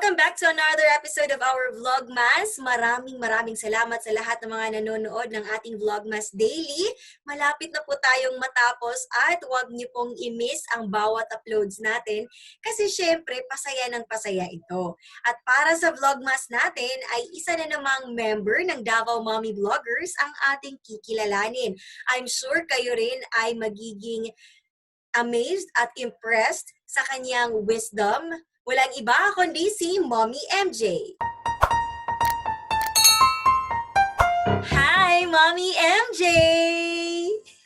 Welcome back to another episode of our Vlogmas. Maraming salamat sa lahat ng mga nanonood ng ating Vlogmas Daily. Malapit na po tayong matapos at huwag niyo pong i-miss ang bawat uploads natin kasi syempre pasaya ng pasaya ito. At para sa Vlogmas natin ay isa na namang member ng Davao Mommy Vloggers ang ating kikilalanin. I'm sure kayo rin ay magiging amazed at impressed sa kanyang wisdom. Walang iba kundi si Mommy MJ. Hi, Mommy MJ!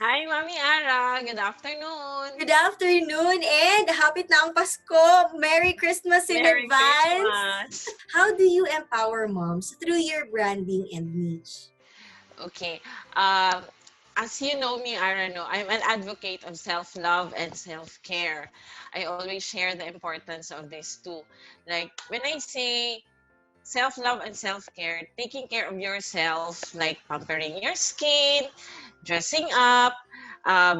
Hi, Mami Ara. Good afternoon. Good afternoon and hapit na ang Pasko. Merry Christmas in Merry advance. Christmas. How do you empower moms through your branding and niche? Okay. As you know me, Ara, I'm an advocate of self-love and self-care. I always share the importance of these two. Like, when I say self-love and self-care, taking care of yourself, like pampering your skin, dressing up,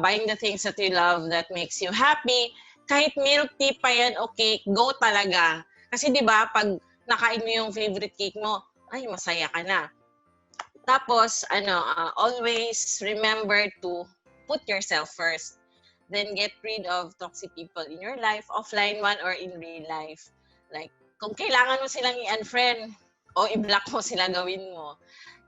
buying the things that you love that makes you happy. Kahit milk tea pa yan, okay, go talaga. Kasi di ba pag nakain mo yung favorite cake mo, ay, masaya ka na. Tapos, always remember to put yourself first. Then get rid of toxic people in your life, offline one or in real life. Like, kung kailangan mo silang i-unfriend o i-block mo sila, gawin mo.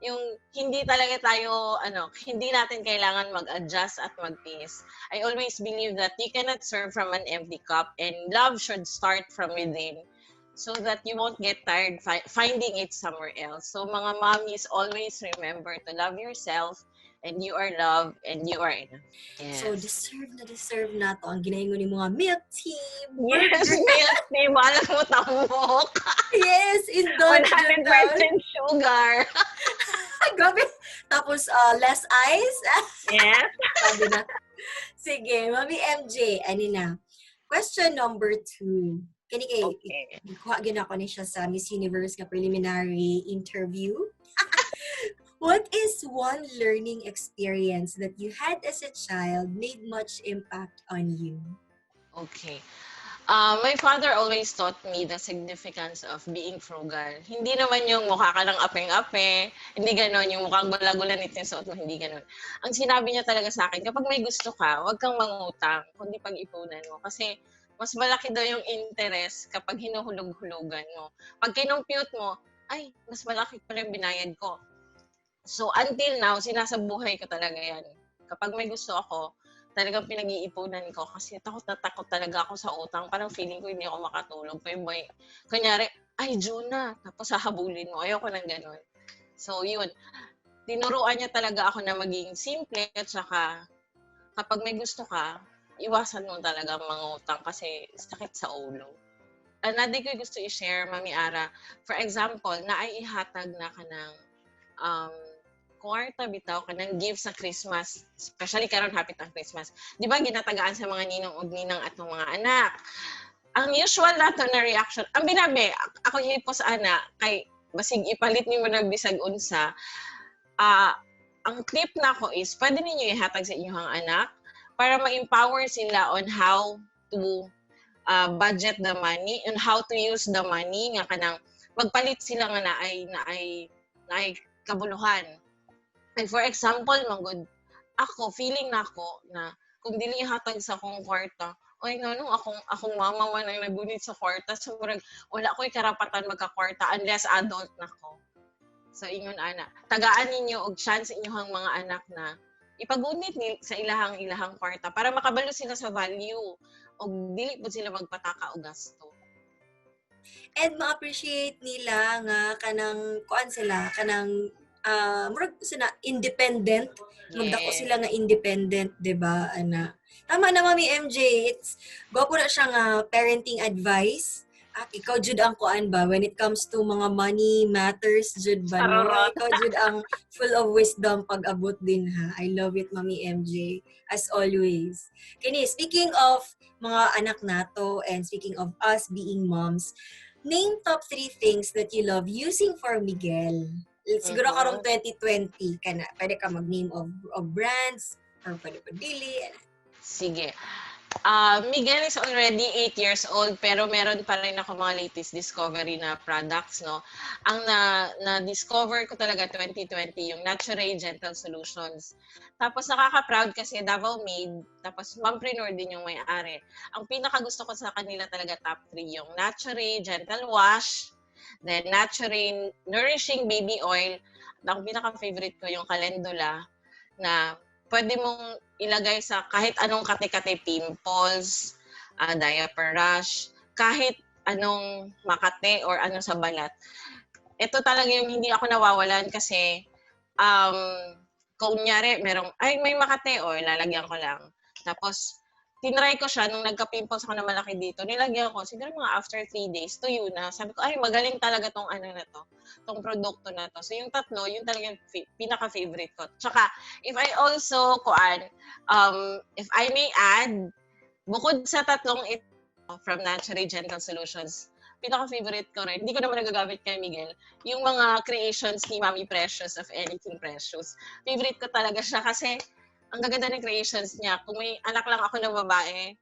Yung hindi talaga tayo, hindi natin kailangan mag-adjust at mag-peace. I always believe that you cannot serve from an empty cup and love should start from within so that you won't get tired finding it somewhere else. So mga mommies, always remember to love yourself and you are loved and you are enough. Yes. So, deserve na to ang ginahingo ni mga milk tea. Yes, milk tea. Walang mo tambok. Yes, indulge 100% sugar. Grabe. Tapos, less ice. Yes. Sabi na. Sige, Mami MJ, question number 2. Kani kay, kuha ginako ni siya sa Miss Universe nga preliminary interview. What is one learning experience that you had as a child made much impact on you? Okay. My father always taught me the significance of being frugal. Hindi naman yung mukha ka lang apeng-ape, hindi ganon, yung mukhang gula-gula nito yung suot mo, hindi ganon. Ang sinabi niya talaga sa akin, kapag may gusto ka, huwag kang mangutang, kundi pag-ipunan mo. Kasi mas malaki daw yung interest kapag hinuhulog-hulugan mo. Pag kinumpute mo, ay, mas malaki pa rin binayad ko. So, until now, sinasabuhay ko talaga yan. Kapag may gusto ako, talagang pinag-iipunan ko kasi takot na takot talaga ako sa utang. Parang feeling ko hindi ako makatulog. Kunyari, ay, Juna, tapos hahabulin mo. Ayoko nang gano'n. So, yun. Tinuruan niya talaga ako na maging simple at saka kapag may gusto ka, iwasan mo talaga mangutang kasi sakit sa ulo. Another ko gusto i-share, Mami Ara. For example, naiihatag na ka ng kwarta bitaw ka ng gift sa Christmas, especially karon hapit ang Christmas. Di ba ginatagaan sa mga ninong o ninang at mga anak? Ang usual nato na reaction, ang binabi, ako hipo sa ana, kay basig ipalit ni mo nagbisag unsa, ang tip na ko is, pwede ninyo ihatag sa inyong anak para ma-empower sila on how to budget the money and how to use the money nga kanang magpalit sila nga na ay kabuluhan. And for example, manggod, feeling na ako na kung dili hatag sa akong kwarta, oy ngano akong mama man ang nagunit sa kwarta, so wala ko'y karapatan magka-kwarta unless adult na ko. So ingon ana, tagaan ninyo og chance inyong mga anak na ipagunit sa ilahang kwarta para makabalo sila sa value og dili pud sila magpataka og gasto. And ma-appreciate nila nga kanang murag sila independent. Magdako sila nga independent, 'di ba? Tama na Mami MJ. Gwapo na siya nga parenting advice. At ikaw jud ang kuan ba when it comes to mga money matters jud ba no? Ikaw jud ang full of wisdom pag-abot din ha. I love it Mami MJ as always. Kini speaking of mga anak nato and speaking of us being moms, name top 3 things that you love using for Miguel. Siguro karong 2020 kana pwede ka mag-name of brands or pwede pa dili. Sige. Miguel is already 8 years old pero meron pa rin ako mga latest discovery na products, no? Ang na-discover ko talaga 2020 yung Natural Gentle Solutions. Tapos nakaka-proud kasi Davao made, tapos mompreneur din yung may-ari. Ang pinaka-gusto ko sa kanila talaga top 3 yung Natural Gentle Wash, then Natural Nourishing Baby Oil, at ang pinaka-favorite ko yung Calendula na pwede mong ilagay sa kahit anong kate-kate pimples, diaper rash, kahit anong makate or ano sa balat. Ito talaga yung hindi ako nawawalan kasi um, kunyari ay may makate o lalagyan ko lang. Tapos tinry ko siya nung nagka-pimples ako na malaki dito. Nilagyan ko, siguro mga after 3 days, tuyo na. Sabi ko, ay magaling talaga tong ano na to, tong produkto na to. So yung tatlo, yun talaga yung pinaka-favorite ko. Tsaka, if I also, if I may add, bukod sa tatlong ito, from Natural Gentle Solutions, pinaka-favorite ko rin, hindi ko naman nagagamit kay Miguel, yung mga creations ni Mami Precious of Anything Precious. Favorite ko talaga siya kasi ang gaganda ng creations niya. Kung may anak lang ako na babae,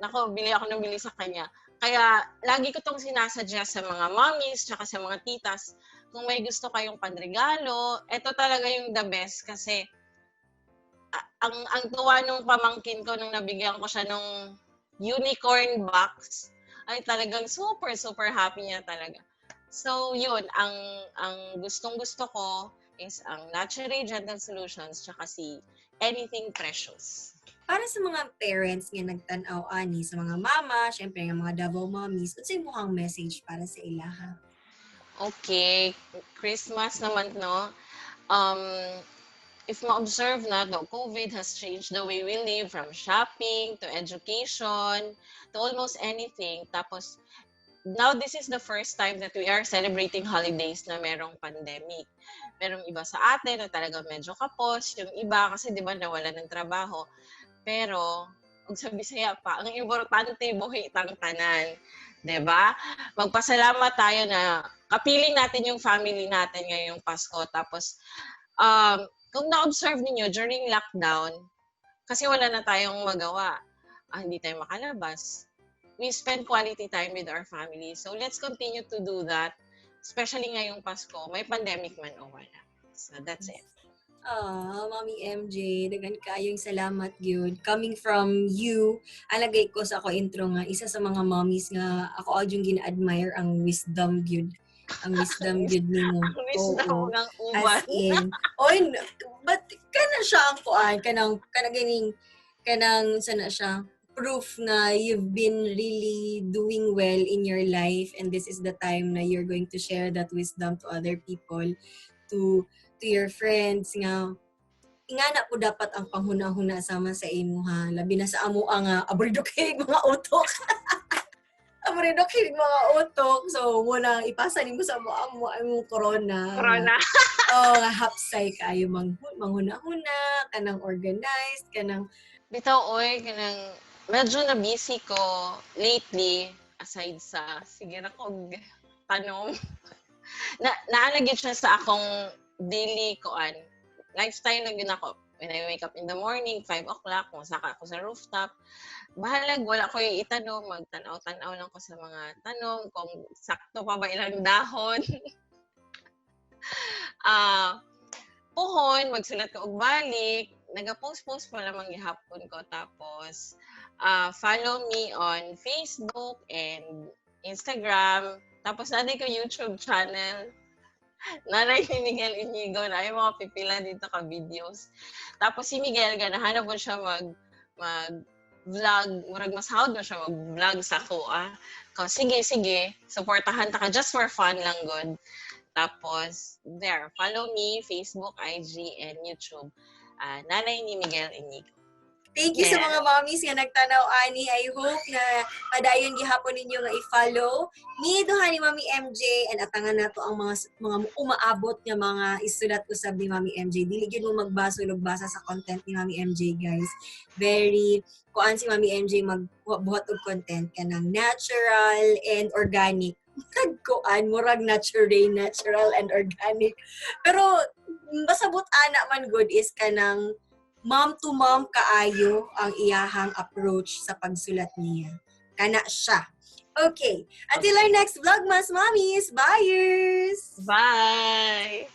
nako, bili ako ng bili sa kanya. Kaya, lagi ko tong sinasuggest sa mga mommies, tsaka sa mga titas, kung may gusto kayong panregalo, ito talaga yung the best kasi ang tuwa nung pamangkin ko nung nabigyan ko siya nung unicorn box, ay talagang super, super happy niya talaga. So, yun, ang gustong-gusto ko is ang Natural Gentle Solutions tsaka si Anything Precious. Para sa mga parents nga nagtanaw ani sa mga mama, syempre nga mga Davao mommies, unsay muhang message para sa ilaha? Okay, Christmas naman, no? Um, if ma-observe na, the COVID has changed the way we live from shopping to education to almost anything. Tapos, now this is the first time that we are celebrating holidays na merong pandemic. Merong iba sa atin na talaga medyo kapos, yung iba kasi di ba nawala ng trabaho. Pero, kung sa Bisaya pa, ang importante buhi tang tanan. 'Di ba? Magpasalamat tayo na kapiling natin yung family natin ngayong Pasko. Tapos, kung na-observe niyo during lockdown, kasi wala na tayong magawa, hindi tayo makalabas, we spend quality time with our family. So let's continue to do that, especially ngayong Pasko, may pandemic man o wala. So that's it. Mommy MJ, dagan kayong salamat gyud. Coming from you, alagay ko sa ako intro nga isa sa mga mommies nga ako yung gina-admire ang wisdom gyud. Ang wisdom gyud nimo. Ang wisdom Oo. ng As uban. in, oy, but kana siya ang kuan, kanang ganing kanang sana siya proof na you've been really doing well in your life and this is the time na you're going to share that wisdom to other people, to your friends nga ingana po dapat ang panghuna-huna sama sa imo ha, labi na sa amo ang abridok kay mga utok. Abridok kay mga utok, so muna ipasa nimo sa amo ang corona. Corona. Nga hapsay kayo manghuna-huna, kanang organized, kanang Bitaw, oy, kanang medyo na busy ko lately, aside sa, sige na kog tanom. Naanagit siya sa akong daily koan. Lifestyle lang yun ako. When I wake up in the morning, 5 o'clock, kung saka ako sa rooftop, bahalag, wala ko yung itanong, magtanaw-tanaw lang ko sa mga tanong, kung sakto pa ba ilang dahon. Puhon, magsulat ko og balik, naga-post-post pa lamang gihapon ko. Tapos, follow me on Facebook and Instagram. Tapos, natin ko YouTube channel. Nanay ni Miguel Inigo na yung mga pipila dito ka videos. Tapos si Miguel, ganahanap mo siya mag-vlog. Murag mas hawd mo siya mag-vlog sa kuha. Sige, supportahan ta ka just for fun lang good. Tapos, there, follow me, Facebook, IG, and YouTube. Nanay ni Miguel Inigo. thank you sa mga mommies nga nagtanaw ani. I hope na padayon gihapon ninyo nga i-follow ni duha ni Mami MJ and atangan nato ang mga umaabot nga mga isulat usab ni Mami MJ. Dili gyud mo magbasa ug basa sa content ni Mami MJ, guys. Very kuan si Mami MJ magbuhat og content kanang natural and organic. Kuan murag natural and organic. Pero basabot ana man good is kanang mom-to-mom kaayo ang iyahang approach sa pagsulat niya. Kana siya. Okay. Until our next Vlogmas, mommies! Buyers! Bye!